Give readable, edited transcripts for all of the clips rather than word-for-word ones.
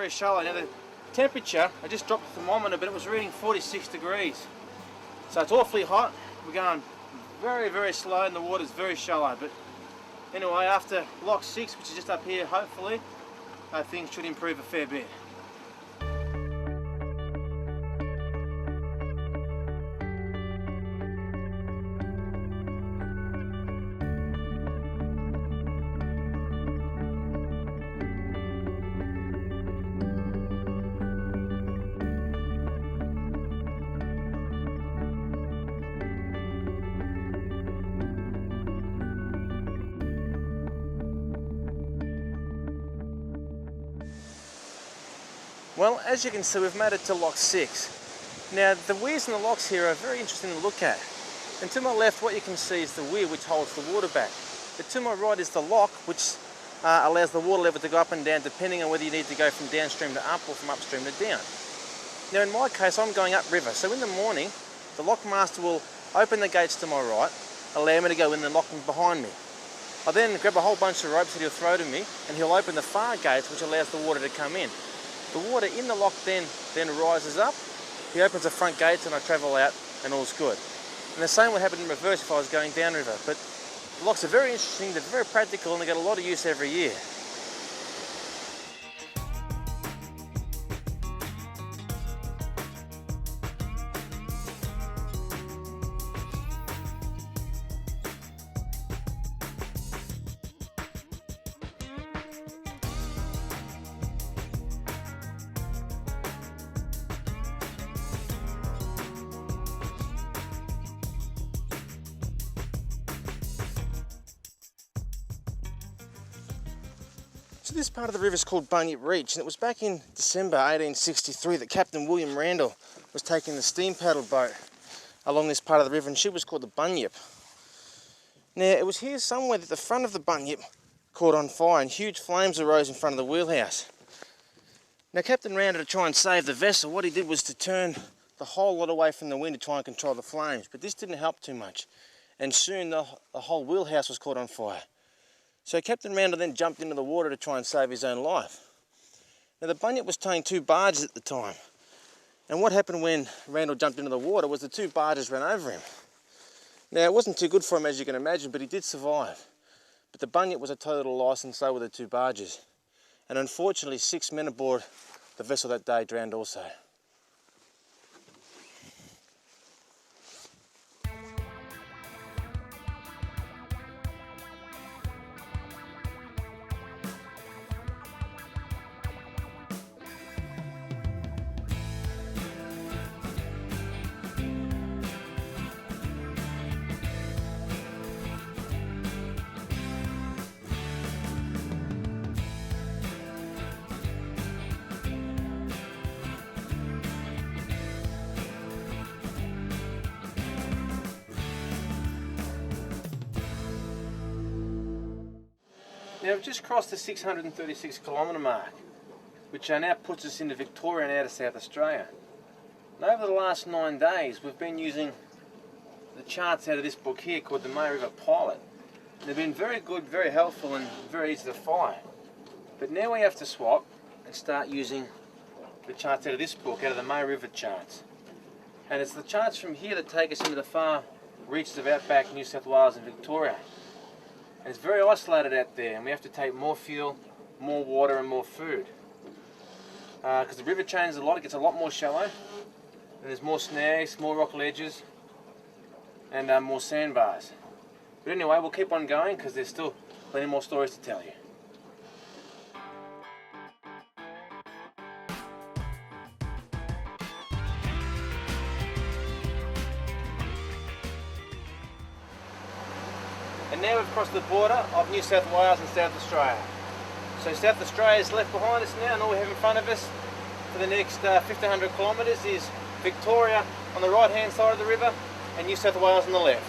very shallow. Now the temperature, I just dropped the thermometer, but it was reading 46 degrees. So it's awfully hot. We're going very, very slow and the water's very shallow. But anyway, after lock 6, which is just up here, hopefully, things should improve a fair bit. Well, as you can see, we've made it to lock 6. Now, the weirs in the locks here are very interesting to look at. And to my left, what you can see is the weir which holds the water back. But to my right is the lock, which allows the water level to go up and down depending on whether you need to go from downstream to up or from upstream to down. Now, in my case, I'm going upriver. So in the morning, the lock master will open the gates to my right, allow me to go in and lock them behind me. I then grab a whole bunch of ropes that he'll throw to me, and he'll open the far gates, which allows the water to come in. The water in the lock then rises up, he opens the front gates and I travel out and all's good. And the same would happen in reverse if I was going downriver. But the locks are very interesting, they're very practical and they get a lot of use every year. So this part of the river is called Bunyip Reach, and it was back in December 1863 that Captain William Randall was taking the steam paddle boat along this part of the river, and she was called the Bunyip. Now it was here somewhere that the front of the Bunyip caught on fire and huge flames arose in front of the wheelhouse. Now Captain Randall, to try and save the vessel, what he did was to turn the whole lot away from the wind to try and control the flames, but this didn't help too much, and soon the whole wheelhouse was caught on fire. So Captain Randall then jumped into the water to try and save his own life. Now the Bunyip was towing 2 barges at the time, and what happened when Randall jumped into the water was the 2 barges ran over him. Now it wasn't too good for him, as you can imagine, but he did survive. But the Bunyip was a total loss, and so were the 2 barges. And unfortunately 6 men aboard the vessel that day drowned also. Now we've just crossed the 636 kilometre mark, which now puts us into Victoria and out of South Australia. And over the last 9 days we've been using the charts out of this book here called the May River Pilot. They've been very good, very helpful and very easy to follow. But now we have to swap and start using the charts out of this book, out of the May River charts. And it's the charts from here that take us into the far reaches of outback New South Wales and Victoria. And it's very isolated out there, and we have to take more fuel, more water and more food. Because the river changes a lot, it gets a lot more shallow, and there's more snags, more rock ledges, and more sandbars. But anyway, we'll keep on going because there's still plenty more stories to tell you. And now we've crossed the border of New South Wales and South Australia. So South Australia is left behind us now, and all we have in front of us for the next 1,500 kilometres is Victoria on the right hand side of the river and New South Wales on the left.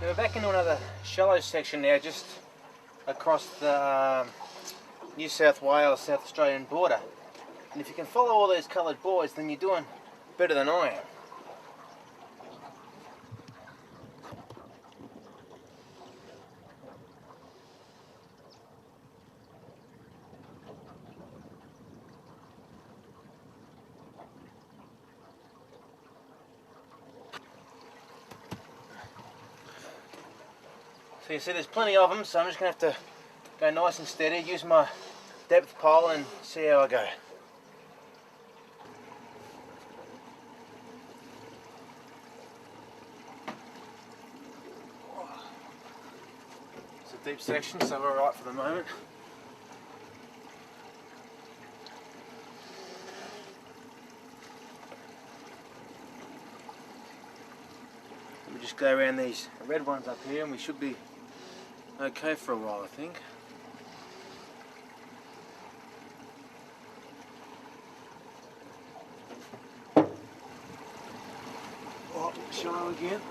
We're back into another shallow section now, just across the New South Wales, South Australian border. And if you can follow all those coloured buoys, then you're doing better than I am. So you see there's plenty of them, so I'm just going to have to go nice and steady, use my depth pole and see how I go. It's a deep section, so we're alright for the moment. Let me just go around these red ones up here and we should be okay for a while, I think. Oh, shallow again.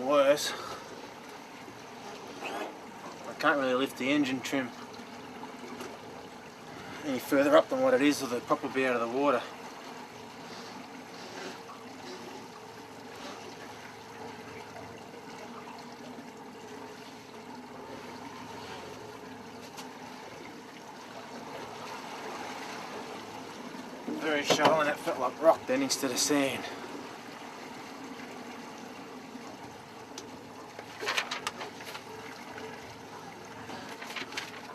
Worse, I can't really lift the engine trim any further up than what it is, or they'll probably be out of the water. Very shallow, and that felt like rock then instead of sand.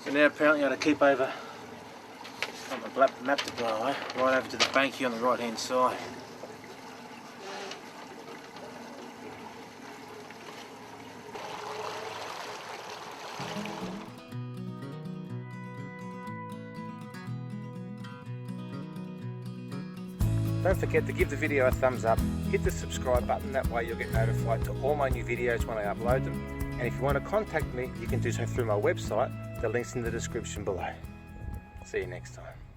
So now apparently I got to keep over, got my black map to blow away, right over to the bank here on the right hand side. Don't forget to give the video a thumbs up, hit the subscribe button, that way you'll get notified to all my new videos when I upload them. And if you want to contact me, you can do so through my website. The link's in the description below. See you next time.